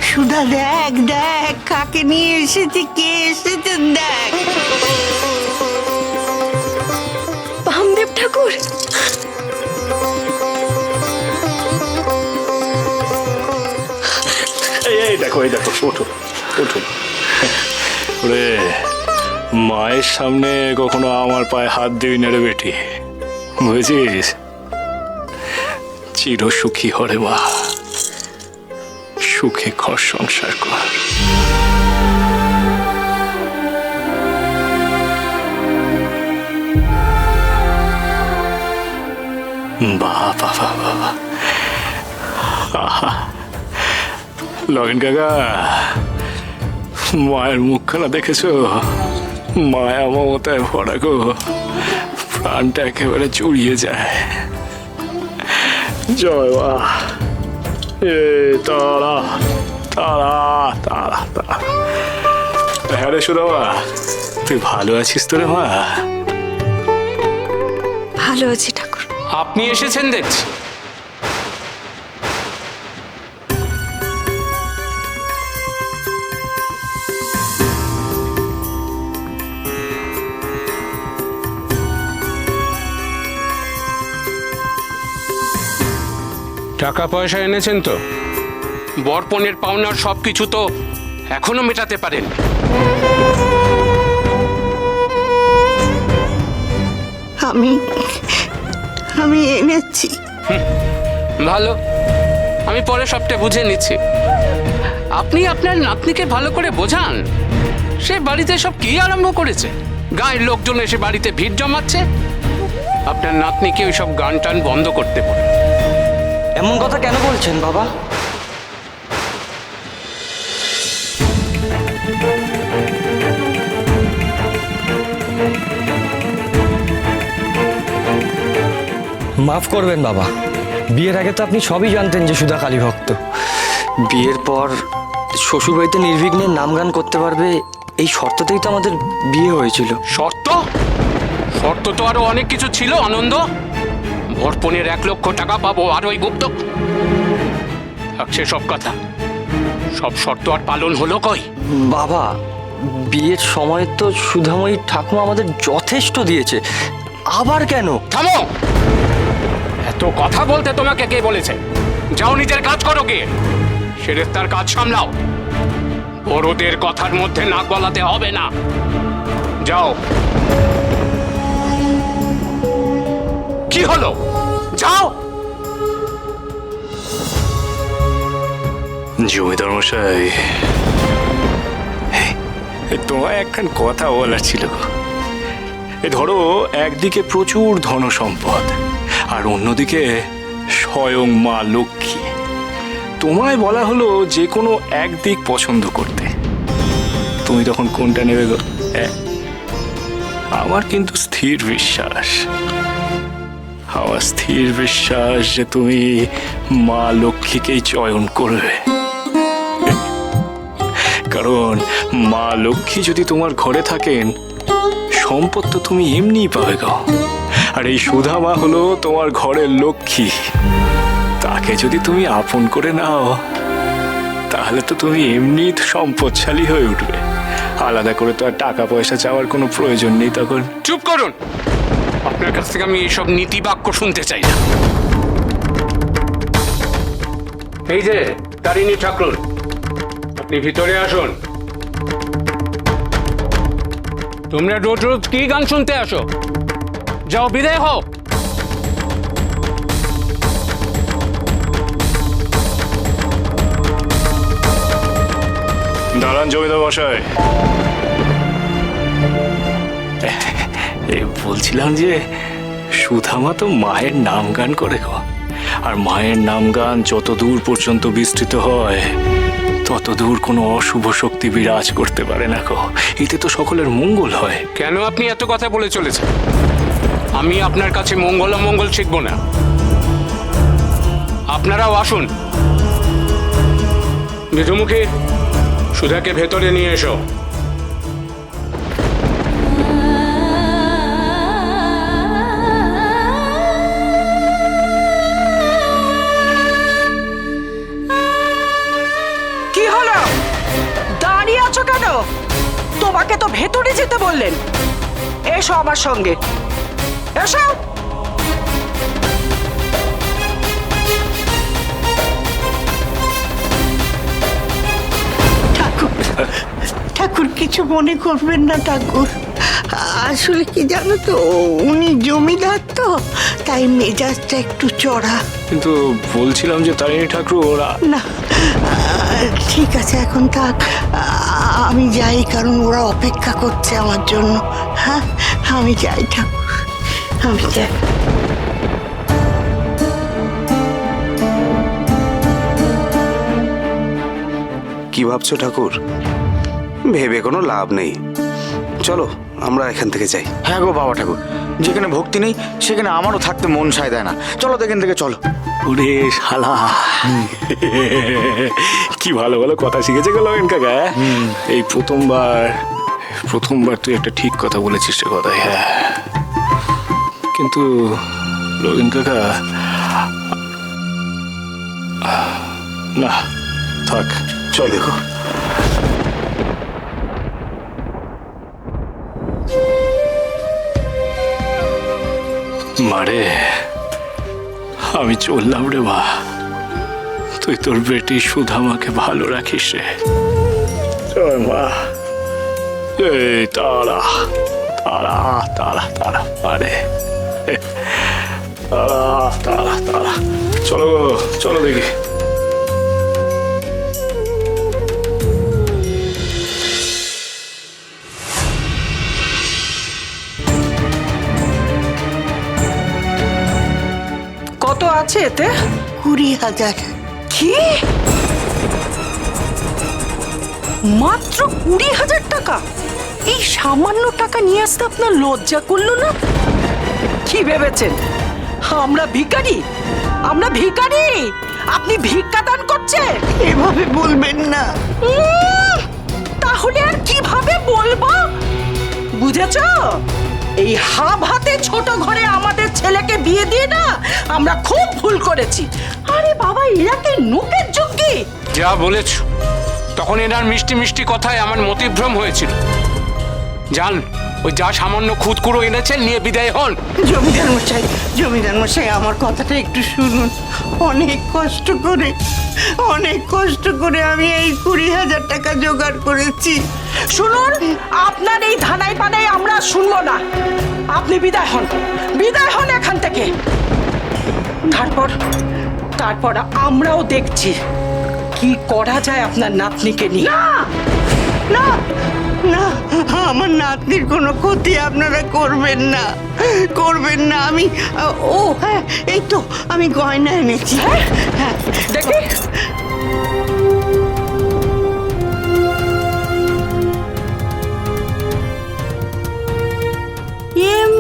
সুধা দেখ দেখ কাকে নিয়ে এসেছে, কে এসেছে দেখ। বামদেব ঠাকুর, এই দেখো ওঠো ওঠো। ওরে, মায়ের সামনে কখনো আমার পায়ে হাত দিবি না রে বেটি, বুঝেছিস? চির সুখী হরে মা, সুখে ঘর সংসার কর। বাবা বাবা, আহা, লগেন কাকা, মায়ের মুখখানা দেখেছো? মায়া মমতায় ভরা গো, প্রাণটা একেবারে জুড়িয়ে যায়। জয় মা। এ তারা তারা তারা তারা। হ্যাঁ রে সুদামা, তুই ভালো আছিস তো রে মা? ভালো আছি ঠাকুর। আপনি এসেছেন দেখছি। টাকা পয়সা এনেছেন তো? বরপনের পাওনার সবকিছু তো এখনো মেটাতে পারেন। আমি এনেছি। ভালো, আমি পরে সবটা বুঝে নিচ্ছি। আপনি আপনার নাতনিকে ভালো করে বোঝান। সে বাড়িতে সব কি আরম্ভ করেছে? গায়ের লোকজন এসে বাড়িতে ভিড় জমাচ্ছে। আপনার নাতনিকে ওই সব গান টান বন্ধ করতে বলুন। এমন কথা কেন বলছেন বাবা? মাফ করবেন বাবা, বিয়ের আগে তো আপনি সবই জানতেন যে সুধা কালী ভক্ত। বিয়ের পর শ্বশুরবাড়িতে নির্বিঘ্নে নাম গান করতে পারবে এই শর্ততেই তো আমাদের বিয়ে হয়েছিল। শর্ত? শর্ত তো আরো অনেক কিছু ছিল আনন্দ। বরপনের 1 লক্ষ টাকা পাবো, আর ওই গুপ্ত থাকছে সব কথা। সব শর্ত আর পালন হলো কই? বাবা, বিয়ের সময় তো সুধাময়ী ঠাকুমা আমাদের যথেষ্ট দিয়েছে, আবার কেন? থামো! এত কথা বলতে তোমাকে কে বলেছে? যাও নিজের কাজ করো গিয়ে, সেরেস্তার কাজ সামলাও। বড়দের কথার মধ্যে নাক গলাতে হবে না। যাও। কি হলো? যাও। জমিদার মশাই, তোমায় একখান কথা বলার ছিল গো। ধরো, একদিকে প্রচুর ধন সম্পদ আর অন্যদিকে স্বয়ং মা লক্ষ্মী। তোমায় বলা হলো যে কোনো একদিক পছন্দ করতে, তুমি তখন কোনটা নেবে গো? আমার কিন্তু স্থির বিশ্বাস, যে তুমি মা লক্ষ্মীকেই চয়ন করবে। কারণ মা লক্ষ্মী যদি তোমার ঘরে থাকেন, সম্পদ তো তুমি এমনিই পাবে গো। আর এই সুধা মা হলো তোমার ঘরের লক্ষ্মী, তাকে যদি তুমি আপন করে নাও, তাহলে তো তুমি এমনি সম্পদশালী হয়ে উঠবে। আলাদা করে তো আর টাকা পয়সা চাওয়ার কোনো প্রয়োজন নেই তখন। চুপ করুন! আপনার কাছ থেকে আমি এইসব নীতি বাক্য শুনতে চাই না। এই যে তারিণী ঠাকুর, আপনি ভিতরে আসুন। তোমরা রোজ রোজ কি গান শুনতে আসো? যাও, বিদায় হও। দাঁড়ান জমিদার মশাই, বলছিলাম যে সুধামা তো মায়ের নাম গান করে গো। আর মায়ের নাম গান যত দূর পর্যন্ত বিস্তৃত হয়, তত দূর কোনো অশুভ শক্তি বিরাজ করতে পারে না গো। এতে তো সকলের মঙ্গল হয়। কেন আপনি এত কথা বলে চলেছেন? আমি আপনার কাছে মঙ্গল অমঙ্গল শিখব না। আপনারাও আসুন। বিধুমুখী, সুধাকে ভেতরে নিয়ে এসো। যেতে বললেন? এসো আমার সঙ্গে, এসো। ঠাকুর ঠাকুর কিছু মনে করবেন না ঠাকুর। আসলে কি জানো তো, উনি জমিদার তো, তাই মেজাজটা একটু চড়া। কিন্তু বলছিলাম যে তারিণী ঠাকুর ওরা না ঠিক আছে, এখন থাক, আমি যাই, কারণ ওরা অপেক্ষা করছে আমার জন্য। হ্যাঁ আমি যাই ঠাকুর, আমি যাই। কি ভাবছো ঠাকুর? ভেবে কোনো লাভ নেই, চলো আমরা এখান থেকে যাই। হ্যাঁ গো বাবা ঠাকুর, যেখানে ভক্তি নেই সেখানে আমারও থাকতে মন সায় দেয় না। চলো তো এখান থেকে, চলো। ওরে শালা, কি ভালো ভালো কথা শিখেছে গেল কাকা। এই প্রথমবার তুই একটা ঠিক কথা বলেছিস রে কথায়। হ্যাঁ কিন্তু লগেন কাকা, না থাক, চল। দেখো মারে, আমি চললাম রে মা, তুই তোর বেটি সুধামাকে ভালো রাখিস রে। চল মা। এই তারা তারা তারা তারা মারে, তারা তারা তারা, চলো চলো দেখি। কত আছে এতে? 20,000। কি? মাত্র 20,000 টাকা? এই সামান্য টাকা নিয়ে আসতে আপনার লজ্জা করলো না? কি ভেবেছেন আমরা ভিখারি? আমরা ভিখারি? আপনি ভিক্ষা দান করছেন? এভাবে বলবেন না। তাহলে আর কিভাবে বলবো? বুঝেছো? এই হাব হাতে ছোট ঘরে আমাদের ছেলেকে বিয়ে দিয়ে না আমরা খুব ভুল করেছি। আরে বাবা, এরা কি নোকের যোগ্যী? যা বলেছ, তখন এনার মিষ্টি মিষ্টি কথায় আমার মতিভ্রম হয়েছিল। যান, ওই যা সামান্য খুদকুড়ো এনেছেন নিয়ে বিদায় হন। জমিদার মশাই আমার কথাটা একটু শুনুন। অনেক কষ্ট করে আমি এই 20,000 টাকা জোগাড় করেছি। শুনুন, আপনার এই ধানাই পানাই আমরা শুনবো না। আপনি বিদায় হন এখান থেকে। তারপর আমরাও দেখছি কি করা যায় আপনার নাতনিকে নিয়ে। না না, আমার নাতনির কোনো ক্ষতি আপনারা করবেন না। আমি ও হ্যাঁ, এই তো আমি গয়না এনেছি। হ্যাঁ দেখি।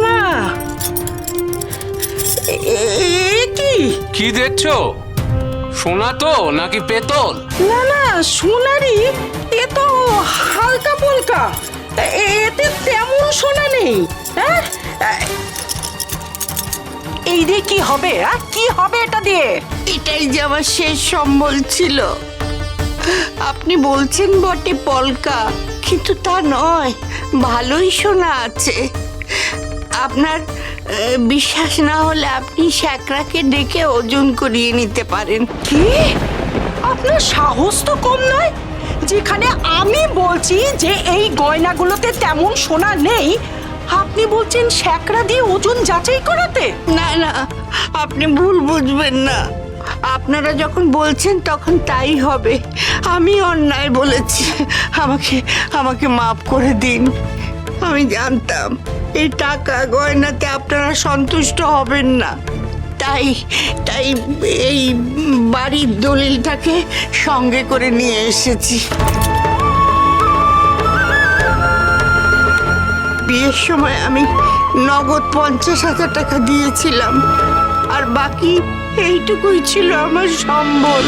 মা, কি দেখছো? সোনা তো নাকি পেতল? না না, সোনারই। এ তো হালকা ফুলকা, এতে তেমন সোনা নেই। হ্যাঁ, এই দিয়ে কি হবে? কি হবে এটা দিয়ে? এটাই যে আমার শেষ সম্বল ছিল। আপনি বলছেন বটে পলকা, কিন্তু তা নয়, ভালোই সোনা আছে। আপনার বিশ্বাস না হলে আপনি শ্যাকরাকে ডেকে ওজন করিয়ে নিতে পারেন। কি? আপনার সাহস তো কম নয়। যেখানে আমি বলছি যে এই গয়নাগুলোতে তেমন সোনা নেই, আপনি বলছেন শ্যাকরা দিয়ে ওজন যাচাই করাতে? না না, আপনি ভুল বুঝবেন না। আপনারা যখন বলছেন তখন তাই হবে। আমি অন্যায় বলেছি, আমাকে মাফ করে দিন। আমি জানতাম এই টাকা গয়নাতে আপনারা সন্তুষ্ট হবেন না, তাই এই বাড়ির দলিলটাকে সঙ্গে করে নিয়ে এসেছি। বিয়ের সময় আমি নগদ 50,000 টাকা দিয়েছিলাম, আর বাকি এইটুকুই ছিল আমার সম্বল।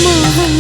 মহান